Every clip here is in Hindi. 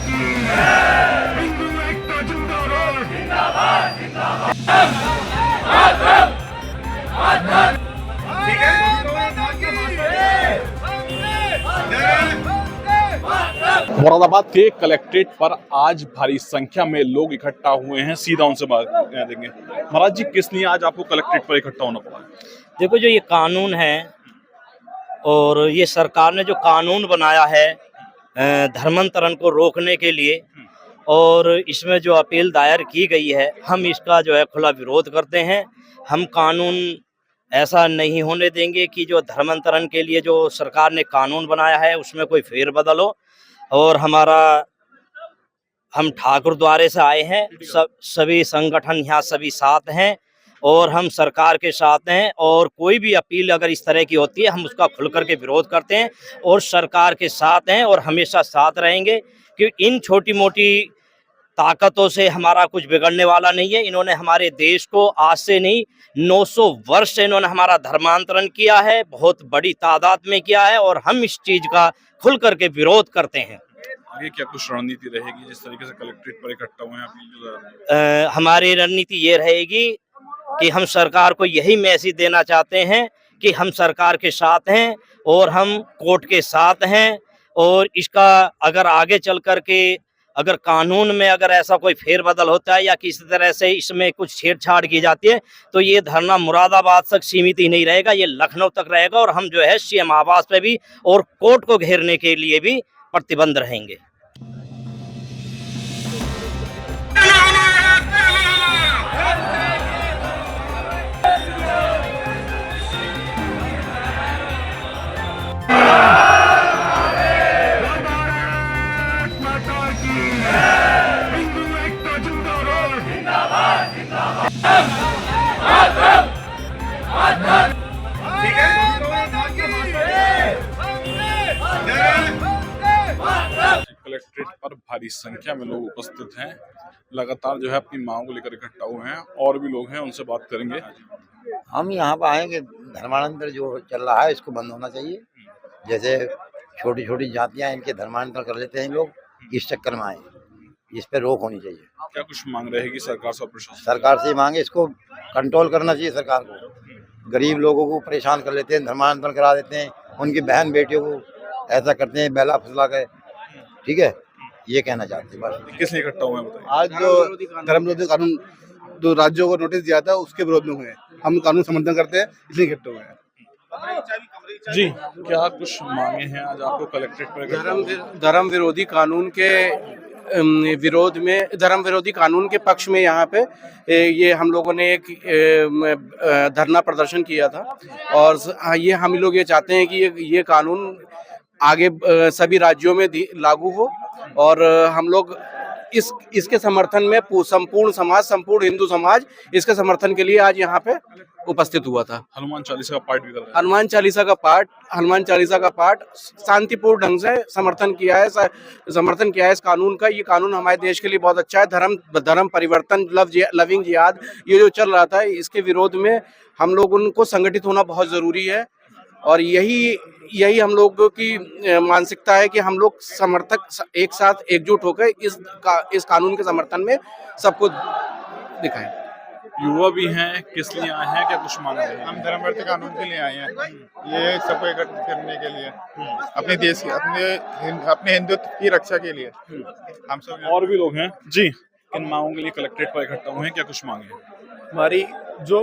की हिंदू एकता जिंदाबाद जिंदाबाद जिंदाबाद। ठीक है, मुरादाबाद के कलेक्ट्रेट पर आज भारी संख्या में लोग इकट्ठा हुए हैं। सीधा उनसे बात देंगे। महाराज जी, किस लिए आज आपको कलेक्ट्रेट पर इकट्ठा होना पड़ा? देखो, जो ये कानून है और ये सरकार ने जो कानून बनाया है धर्मांतरण को रोकने के लिए, और इसमें जो अपील दायर की गई है, हम इसका जो है खुला विरोध करते हैं। हम कानून ऐसा नहीं होने देंगे कि जो धर्मांतरण के लिए जो सरकार ने कानून बनाया है उसमें कोई फेरबदल हो। और हम ठाकुर द्वारे से आए हैं, सभी संगठन यहाँ सभी साथ हैं और हम सरकार के साथ हैं। और कोई भी अपील अगर इस तरह की होती है, हम उसका खुल करके विरोध करते हैं और सरकार के साथ हैं और हमेशा साथ रहेंगे। क्योंकि इन छोटी मोटी ताकतों से हमारा कुछ बिगड़ने वाला नहीं है। इन्होंने हमारे देश को आज से नहीं 900 वर्ष से इन्होंने हमारा धर्मांतरण किया है, बहुत बड़ी तादाद में किया है, और हम इस चीज का खुल करके विरोध करते हैं। आगे क्या कुछ रणनीति रहेगी जिस तरीके से कलेक्ट्रेट पर इकट्ठा हुए हैं? हमारी रणनीति ये रहेगी कि हम सरकार को यही मैसेज देना चाहते हैं कि हम सरकार के साथ हैं और हम कोर्ट के साथ हैं। और इसका अगर आगे चल करके अगर कानून में अगर ऐसा कोई फेरबदल होता है या किसी तरह से इसमें कुछ छेड़छाड़ की जाती है, तो ये धरना मुरादाबाद तक सीमित ही नहीं रहेगा, ये लखनऊ तक रहेगा। और हम जो है सीएम आवास पे भी और कोर्ट को घेरने के लिए भी प्रतिबंध रहेंगे। कलेक्ट्रेट पर भारी संख्या में लोग उपस्थित हैं, लगातार जो है अपनी मांगों को लेकर इकट्ठा हुए हैं। और भी लोग हैं, उनसे बात करेंगे। हम यहाँ पर आएंगे, धर्मांतर जो चल रहा है इसको बंद होना चाहिए। जैसे छोटी छोटी जातियाँ इनके धर्मांतर कर लेते हैं लोग, इस चक्कर में आए, इस पे रोक होनी चाहिए। क्या कुछ मांग रहेगी सरकार से? प्रशासन सरकार से मांगे, इसको कंट्रोल करना चाहिए सरकार को। गरीब लोगों को परेशान कर लेते हैं, धर्मांतर करा देते हैं, उनकी बहन बेटियों को ऐसा करते हैं बेला फसला के। ठीक है, ये कहना चाहते हैं बस। किस लिए इकट्ठा हुए हैं बताइए? आज जो धर्म विरोधी कानून जो राज्यों को नोटिस दिया था उसके विरोध में हुए, हम कानून समर्थन करते हैं, इसलिए इकट्ठे हुए हैं। जी, क्या कुछ मांगे हैं आज आपको कलेक्ट्रेट पर? धर्म विरोधी कानून के विरोध में, धर्म विरोधी कानून के पक्ष में यहाँ पे ये हम लोगों ने एक धरना प्रदर्शन किया था। और ये हम लोग ये चाहते हैं कि ये कानून आगे सभी राज्यों में लागू हो। और हम लोग इसके समर्थन में संपूर्ण समाज, संपूर्ण हिंदू समाज इसके समर्थन के लिए आज यहाँ पे उपस्थित हुआ था। हनुमान चालीसा का पाठ भी कर रहे हैं। हनुमान चालीसा का पाठ शांतिपूर्ण ढंग से समर्थन किया है इस कानून का। ये कानून हमारे देश के लिए बहुत अच्छा है। धर्म परिवर्तन, लविंग जिहाद ये जो चल रहा था, इसके विरोध में हम लोग उनको संगठित होना बहुत जरूरी है। और यही हम लोगों की मानसिकता है कि हम लोग समर्थक एक साथ एकजुट होकर इस कानून के समर्थन में सबको दिखाएं। युवा भी हैं, किस लिए आए हैं? क्या कुछ मांग रहे हैं? हम धर्म विरोधी कानून के लिए आए हैं, ये सबको एकत्रित करने के लिए, अपने देश की, अपने हिंदुत्व की रक्षा के लिए हम सब। और भी लोग हैं जी, किन मांगों के लिए कलेक्ट्रेट पर इकट्ठा हुए हैं? क्या कुछ मांगे हैं? हमारी जो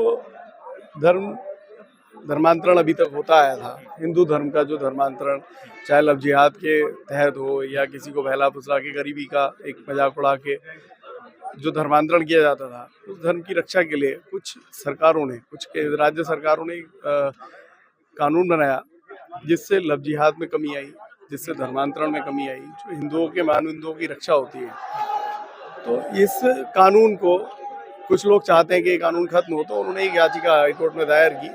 धर्मांतरण अभी तक होता आया था, हिंदू धर्म का जो धर्मांतरण, चाहे लव जिहाद के तहत हो या किसी को बहला फुसला के गरीबी का एक मजाक उड़ा के जो धर्मांतरण किया जाता था, उस धर्म की रक्षा के लिए कुछ राज्य सरकारों ने कानून बनाया जिससे लव जिहाद में कमी आई, जिससे धर्मांतरण में कमी आई, जो हिंदुओं के मानव हिंदुओं की रक्षा होती है। तो इस कानून को कुछ लोग चाहते हैं कि ये कानून खत्म हो, तो उन्होंने एक याचिका हाईकोर्ट में दायर की,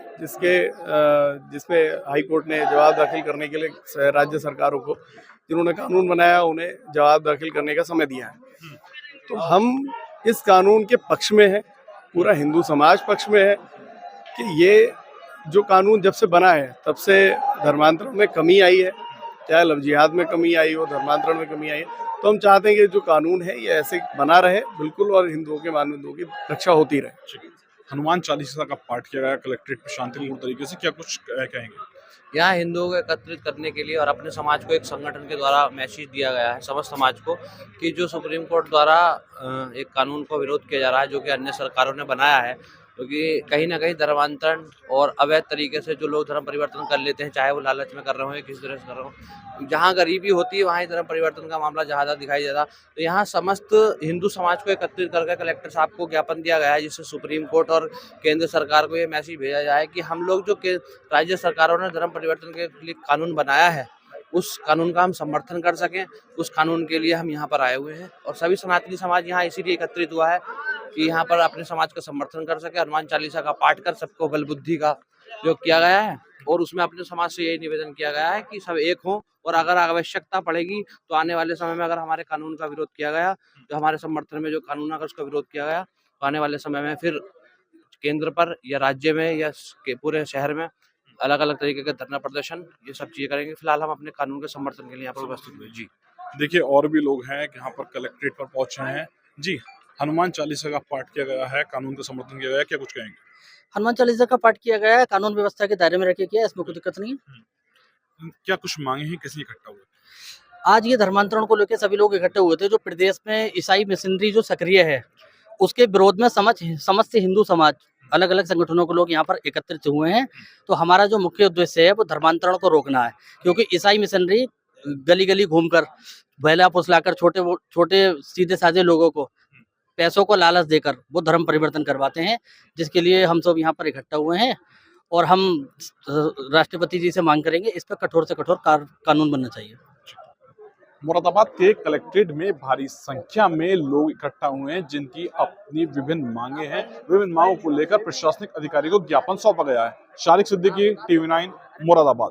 जिसमें हाईकोर्ट ने जवाब दाखिल करने के लिए राज्य सरकारों को, जिन्होंने कानून बनाया, उन्हें जवाब दाखिल करने का समय दिया है। तो हम इस कानून के पक्ष में है, पूरा हिंदू समाज पक्ष में है कि ये जो कानून जब से बना है तब से धर्मांतरण में कमी आई है। चाहे लव जिहाद में कमी आई हो, धर्मांतरण में कमी आई है, तो हम चाहते हैं कि जो कानून है ये ऐसे बना रहे बिल्कुल, और हिंदुओं के मानदंडों की रक्षा होती रहे। हनुमान चालीसा का पाठ किया गया कलेक्ट्रेट में शांतिपूर्ण तरीके से, क्या कुछ कहेंगे? यहाँ हिंदुओं को एकत्रित करने के लिए और अपने समाज को एक संगठन के द्वारा मैसेज दिया गया है समस्त समाज को कि जो सुप्रीम कोर्ट द्वारा एक कानून को विरोध किया जा रहा है जो कि अन्य सरकारों ने बनाया है, क्योंकि कहीं ना कहीं धर्मांतरण और अवैध तरीके से जो लोग धर्म परिवर्तन कर लेते हैं, चाहे वो लालच में कर रहे हो या किसी तरह से कर रहे हो, जहाँ गरीबी होती है वहाँ ही धर्म परिवर्तन का मामला ज़्यादा दिखाई देता। तो यहाँ समस्त हिंदू समाज को एकत्रित करके कलेक्टर साहब को ज्ञापन दिया गया है, जिससे सुप्रीम कोर्ट और केंद्र सरकार को ये मैसेज भेजा जाए कि हम लोग जो राज्य सरकारों ने धर्म परिवर्तन के लिए कानून बनाया है उस कानून का हम समर्थन कर सकें। उस कानून के लिए हम यहाँ पर आए हुए हैं और सभी सनातनी समाज यहाँ इसीलिए एकत्रित हुआ है कि यहाँ पर अपने समाज का समर्थन कर सके, हनुमान चालीसा का पाठ कर सबको बल बुद्धि का जो किया गया है, और उसमें अपने समाज से यही निवेदन किया गया है कि सब एक हों, और अगर आवश्यकता पड़ेगी तो आने वाले समय में अगर हमारे कानून का विरोध किया गया, जो हमारे समर्थन में जो कानून अगर उसका विरोध किया गया, तो आने वाले समय में फिर केंद्र पर या राज्य में या पूरे शहर में अलग अलग तरीके के धरना प्रदर्शन ये सब चीजें करेंगे। फिलहाल हम अपने कानून के समर्थन के लिए यहाँ पर उपस्थित हुए। जी देखिए और भी लोग हैं यहाँ पर कलेक्ट्रेट पर पहुंचे हैं। जी, हनुमान चालीसा का पाठ किया गया है, कानून का समर्थन किया गया है, क्या कुछ कहेंगे? हनुमान चालीसा का पाठ किया गया है, कानून व्यवस्था के दायरे में रखे किया है, इसमें कोई दिक्कत नहीं है। क्या कुछ मांगे हैं, किस लिए इकट्ठा हुए? आज ये धर्मांतरण को लेकर सभी लोग इकट्ठे हुए थे। जो प्रदेश में ईसाई मिशनरी जो सक्रिय है उसके विरोध में समस्त हिंदू समाज अलग अलग संगठनों के लोग यहाँ पर एकत्रित हुए हैं। तो हमारा जो मुख्य उद्देश्य है वो धर्मांतरण को रोकना है, क्योंकि ईसाई मिशनरी गली गली घूमकर बहला फुसलाकर छोटे सीधे साधे लोगों को पैसों को लालच देकर वो धर्म परिवर्तन करवाते हैं, जिसके लिए हम सब यहाँ पर इकट्ठा हुए हैं। और हम राष्ट्रपति जी से मांग करेंगे इस पर कठोर से कठोर कानून बनना चाहिए। मुरादाबाद के कलेक्ट्रेट में भारी संख्या में लोग इकट्ठा हुए हैं, जिनकी अपनी विभिन्न मांगे हैं। विभिन्न मांगों को लेकर प्रशासनिक अधिकारी को ज्ञापन सौंपा गया है। शारिक सिद्दीकी, TV9, मुरादाबाद।